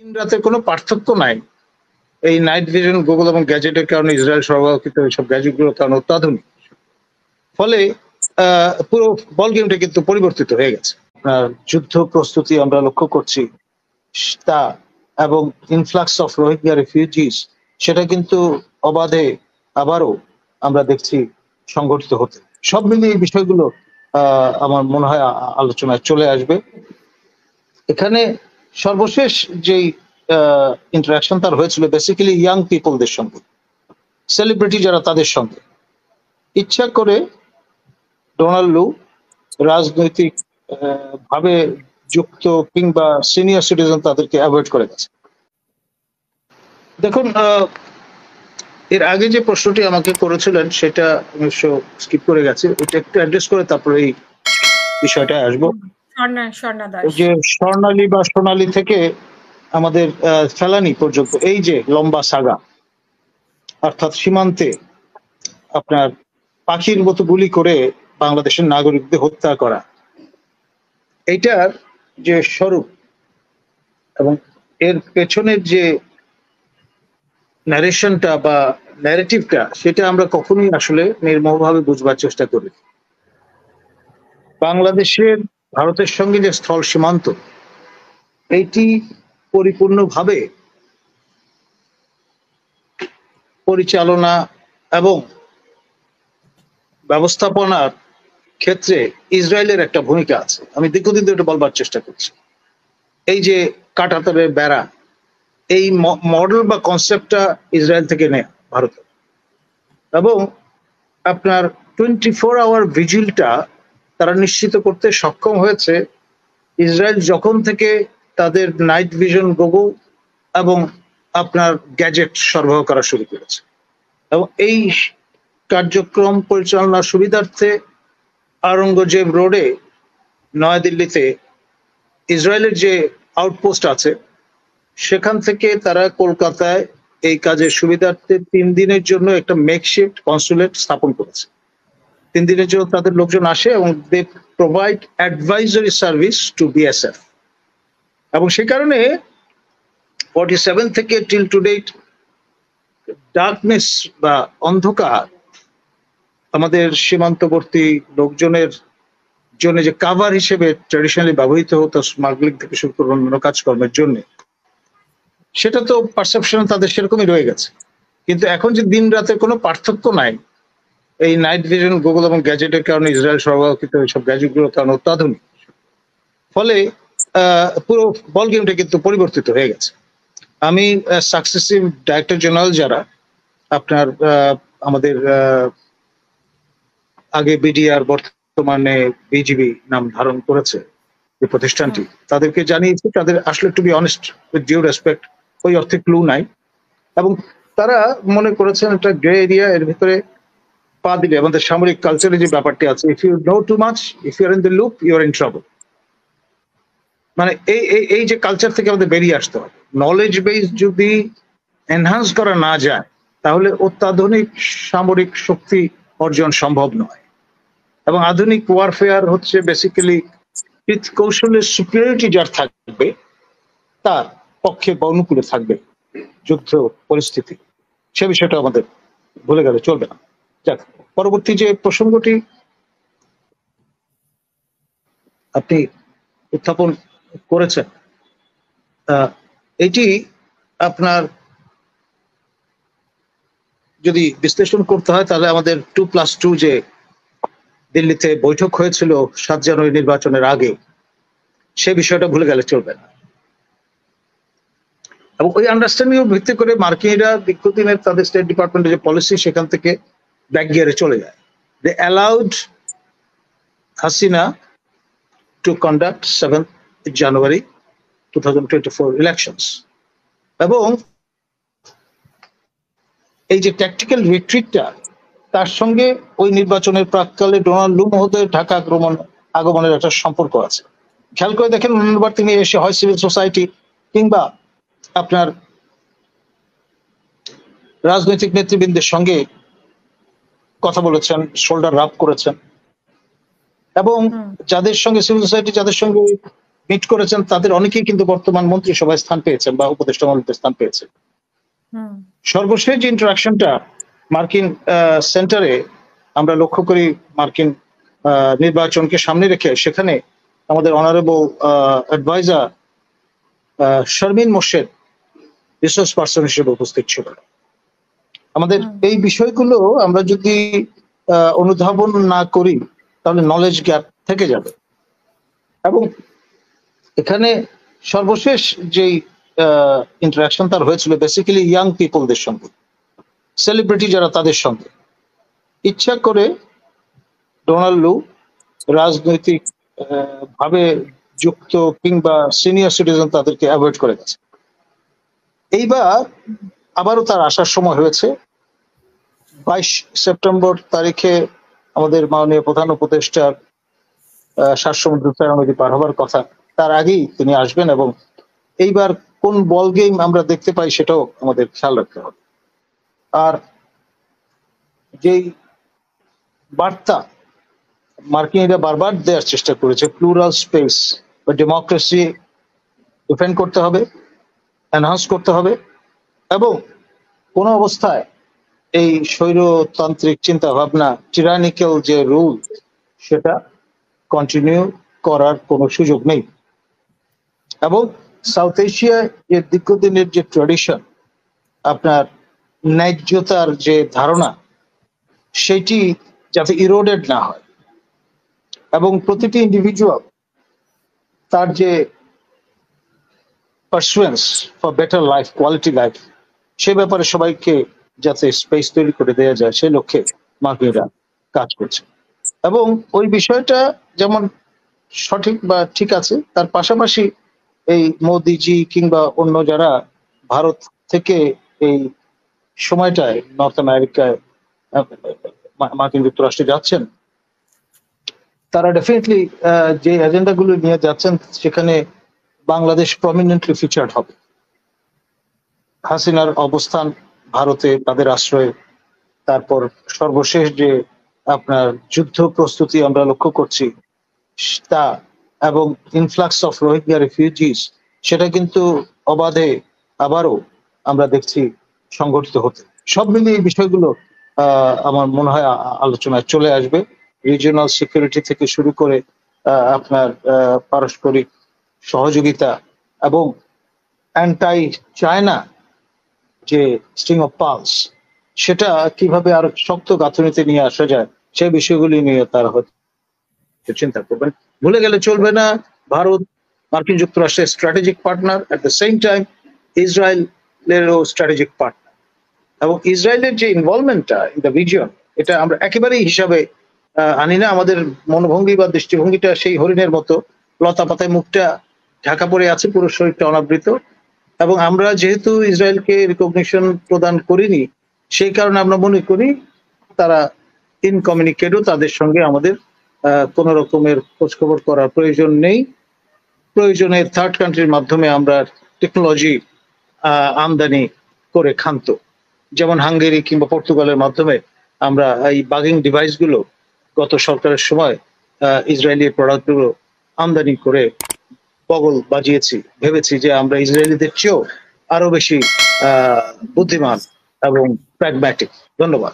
দিন রাতের কোনো পার্থক্য নাই। এই নাইট ভিশন, গুগল এবং গ্যাজেটের কারণে ইসরায়েল সরবরাহকৃত এইসব গ্যাজেটগুলোর কারণে অত্যাধুনিক। ফলে পুরো বল গেমটা কিন্তু পরিবর্তিত হয়ে গেছে। যুদ্ধ প্রস্তুতি আমরা লক্ষ্য করছি তা এবং ইনফ্লাক্স অফ রোহিঙ্গা রিফিউজিস সেটা কিন্তু অবাধে আবারও আমরা দেখছি সংগঠিত হতে। সব মিলিয়ে এই বিষয়গুলো আমার মনে হয় আলোচনায় চলে আসবে। এখানে সর্বশেষ যেই ইন্টারাকশন তার হয়েছিল বেসিক্যালি ইয়াং পিপলদের সঙ্গে, সেলিব্রিটি যারা, তাদের সঙ্গে ইচ্ছা করে ডোনাল্ড লু রাজনৈতিক ভাবে যুক্ত কিংবা সিনিয়র সিটিজেন তাদেরকে অ্যাভয়েড করে গেছে। দেখুন, এর আগে যে প্রশ্নটি আমাকে করেছিলেন সেটা অবশ্য স্কিপ করে গেছে, ওইটা একটু অ্যাড্রেস করে তারপরে এই বিষয়টা আসবো। যে স্বর্ণালী বা সোনালী থেকে আমাদের ফেলানি পর্যন্ত এই যে লম্বা সাগা, অর্থাৎ সীমান্তে আপনার পাখির মতো গুলি করে বাংলাদেশের নাগরিকদের হত্যা করা, এইটার যে স্বরূপ এবং এর পেছনের যে ন্যারেশনটা বা ন্যারেটিভটা, সেটা আমরা কখনোই আসলে নির্মমভাবে বুঝবার চেষ্টা করি। বাংলাদেশের ভারতের সঙ্গে যে স্থল সীমান্ত, এইটি পরিপূর্ণভাবে পরিচালনা এবং ব্যবস্থাপনার ক্ষেত্রে ইসরায়েলের একটা ভূমিকা আছে। আমি দীর্ঘদিন ধরে এটা বলবার চেষ্টা করছি। এই যে কাঁটাতারের বেড়া, এই মডেল বা কনসেপ্টটা ইসরায়েল থেকে নেয় ভারতে, এবং আপনার 24 আওয়ার ভিজিলটা তারা নিশ্চিত করতে সক্ষম হয়েছে ইসরায়েল যখন থেকে তাদের নাইট ভিশন, গুগল এবং আপনার গ্যাজেট সরবরাহ করা শুরু করেছে। এবং এই কার্যক্রম পরিচালনার সুবিধার্থে আওরঙ্গজেব রোডে নয়াদিল্লিতে ইসরায়েলের যে আউটপোস্ট আছে, সেখান থেকে তারা কলকাতায় এই কাজের সুবিধার্থে 3 দিনের জন্য একটা মেকশিফট কনসুলেট স্থাপন করেছে। 3 দিনের জন্য তাদের লোকজন আসে এবং they provide advisory service to BSF. এবং সে কারণে 47 থেকে টিল টু ডেট ডার্কনেস বা অন্ধকার আমাদের সীমান্তবর্তী লোকজনের জন্য যে কাভার হিসেবে ট্র্যাডিশনালি ব্যবহৃত হতো স্মাগলিং থেকে শুরু করে অন্যান্য কাজকর্মের জন্য, সেটা তো পারসেপশন তাদের সেরকমই রয়ে গেছে। কিন্তু এখন যে দিন রাতের কোনো পার্থক্য নাই, এই নাইট ভিশন, গুগল এবং গ্যাজেটের কারণে ইসরায়েল সরবরাহকৃত এইসব গ্যাজেটগুলোর কারণে অত্যাধুনিক। ফলে পুরো বল গেমটা কিন্তু পরিবর্তিত হয়ে গেছে। আমি সাকসেসিভ ডাইরেক্টর জেনারেল যারা আপনার আমাদের আগে বিডিআর, বর্তমানে বিজিবি নাম ধারণ করেছে যে প্রতিষ্ঠানটি, তাদেরকে জানিয়েছি তাদের আসলে to be honest with due respect ওই অর্থে ক্লু নাই, এবং তারা মনে করেছেন একটা গ্রে এরিয়া, এর ভিতরে পা দিলে আমাদের সামরিক কালচারে যে ব্যাপারটি আছে, if you know too much, if you are in the loop, you are in trouble. মানে এই যে কালচার থেকে আমাদের বেরিয়ে আসতে হবে। নলেজ বেস যদি এনহান্স করা না যায়, তাহলে অত্যাধুনিক সামরিক শক্তি অর্জন সম্ভব নয়। এবং আধুনিক ওয়ারফেয়ার হচ্ছে বেসিক্যালি কৌশলের সুপিরিয়রিটি যার থাকবে তার পক্ষে বা অনুকূলে থাকবে যুদ্ধ পরিস্থিতি। সে বিষয়টা আমাদের ভুলে গেলে চলবে না। যাক, পরবর্তী যে প্রসঙ্গটি আপনি উত্থাপন করেছেন, এটি আপনার যদি বিশ্লেষণ করতে হয় তাহলে আমাদের 2+2 যে দিল্লিতে বৈঠক হয়েছিল 7 জানুয়ারি নির্বাচনের আগে, সে বিষয়টা ভুলে গেলে চলবে না। এবং ওই আন্ডারস্ট্যান্ডিং এর ভিত্তি করে মার্কিনিরা দীর্ঘদিনের তাদের স্টেট ডিপার্টমেন্টের যে পলিসি, সেখান থেকে ব্যাক গিয়ারে চলে যায়। They allowed Hasina to conduct 7th January 2024 elections. এবং এই যে ট্যাকটিক্যাল রিট্রিটটা, তার সঙ্গে ওই নির্বাচনের প্রাককালে ডোনাল্ড লু মহোদয়ের ঢাকা আগমনের একটা সম্পর্ক আছে। খেয়াল করে দেখেন, অন্যবার তিনি এসে হয় সিভিল সোসাইটি কিংবা আপনার রাজনৈতিক নেতৃবৃন্দের সঙ্গে কথা বলেছেন, শোল্ডার রাব করেছেন, এবং যাদের সঙ্গে সিভিল সোসাইটি, যাদের সঙ্গে মিট করেছেন তাদের অনেকেই কিন্তু বর্তমান মন্ত্রিসভায় স্থান পেয়েছেন বা উপদেষ্টা মন্ডলীতে স্থান পেয়েছেন। সর্বশেষ যে ইন্টারাকশনটা মার্কিন সেন্টারে আমরা লক্ষ্য করি, মার্কিন নির্বাচনকে সামনে রেখে সেখানে আমাদের honourable adviser Sharmin Morshed resource person হিসেবে উপস্থিত ছিল। আমাদের এই বিষয়গুলো আমরা যদি অনুধাবন না করি তাহলে নলেজ গ্যাপ থেকে যাবে। এবং এখানে সর্বশেষ যেই ইন্টারাকশন তার হয়েছিল বেসিক্যালি ইয়াং পিপলদের সঙ্গে, সেলিব্রিটি যারা, তাদের সঙ্গে ইচ্ছা করে ডোনাল্ড লু রাজনৈতিক ভাবে যুক্ত কিংবা সিনিয়র সিটিজেন তাদেরকে অ্যাভয়েড করে গেছে। এইবার আবারও তার আসার সময় হয়েছে। 22 সেপ্টেম্বর তারিখে আমাদের মাননীয় প্রধান উপদেষ্টার 7 সমুদ্র 13 নদী পার হবার কথা, তার আগেই তিনি আসবেন এবং এইবার কোন বল গেম আমরা দেখতে পাই সেটাও আমাদের খেয়াল রাখতে হবে। আর যেই বার্তা মার্কিনীরা বারবার দেওয়ার চেষ্টা করেছে, প্লুরাল স্পেস বা ডেমোক্রেসি ডিফেন্ড করতে হবে, এনহান্স করতে হবে এবং কোন অবস্থায় এই স্বৈরতান্ত্রিক চিন্তা ভাবনা, টিরানিক্যাল যে রুল, সেটা কন্টিনিউ করার কোনো সুযোগ নেই। এবং সাউথ এশিয়ায় যে দীর্ঘদিনের যে ট্র্যাডিশন, আপনার ন্যায্যতার যে ধারণা, সেটি যাতে ইরোডেড না হয় এবং প্রতিটি ইন্ডিভিজুয়াল তার যে pursuance for better life, quality life, সে ব্যাপারে সবাইকে যাতে স্পেস তৈরি করে দেওয়া যায় সেই লক্ষ্যে মার্কিনরা কাজ করছে। এবং ওই বিষয়টা যেমন সঠিক বা ঠিক আছে, তার পাশাপাশি এই মোদিজি কিংবা অন্য যারা ভারত থেকে এই সময়টায় নর্থ আমেরিকায় মার্কিন যুক্তরাষ্ট্রে যাচ্ছেন, তারা ডেফিনেটলি যে এজেন্ডাগুলো নিয়ে যাচ্ছেন সেখানে বাংলাদেশ প্রমিনেন্টলি ফিচার্ড হবে। হাসিনার অবস্থান ভারতে, তাদের আশ্রয়ে, তারপর সর্বশেষ যে আপনার যুদ্ধ প্রস্তুতি আমরা লক্ষ্য করছি তা, এবং ইনফ্লাক্স অফ রোহিঙ্গা রিফিউজিস, সেটা কিন্তু অবাধে আবারও আমরা দেখছি সংগঠিত হতে। সব মিলিয়ে এই বিষয়গুলো আমার মনে হয় আলোচনায় চলে আসবে। রিজিওনাল সিকিউরিটি থেকে শুরু করে আপনার পারস্পরিক সহযোগিতা এবং অ্যান্টাই চায়না যে স্ট্রিং অফ পালস, সেটা কিভাবে আরো শক্ত গাঁথনিতে নিয়ে আসা যায় সেই বিষয়গুলি নিয়ে তারা হয়তো চিন্তা করবেন। ভুলে গেলে চলবে না, ভারত মার্কিন যুক্তরাষ্ট্রের strategic partner, at the same time ইসরায়েলেরও স্ট্র্যাটেজিক পার্টনার। এবং ইসরায়েলের যে ইনভলভমেন্টটা ইন দ্য রিজিয়ন, এটা আমরা একেবারেই হিসাবে আনি না। আমাদের মনোভঙ্গি বা দৃষ্টিভঙ্গিটা সেই হরিণের মতো, লতা পাতায় মুখটা ঢাকা পড়ে আছে, পুরো শরীরটা অনাবৃত। এবং আমরা যেহেতু ইসরায়েলকে রিকগনিশন প্রদান করিনি, সেই কারণে আমরা মনে করি তারা ইনকমিউনিকেটও, তাদের সঙ্গে আমাদের কোন রকমের খোঁজখবর করার প্রয়োজন নেই। প্রয়োজনে থার্ড কান্ট্রির মাধ্যমে আমরা টেকনোলজি আমদানি করে খান্ত, যেমন হাঙ্গেরি কিংবা পর্তুগালের মাধ্যমে আমরা এই বাগিং ডিভাইসগুলো গত সরকারের সময় ইসরায়েলি প্রোডাক্টগুলো আমদানি করে পগল বাজিয়েছি, ভেবেছি যে আমরা ইসরায়েলিদের চেয়েও আরো বেশি বুদ্ধিমান এবং প্র্যাগম্যাটিক। ধন্যবাদ।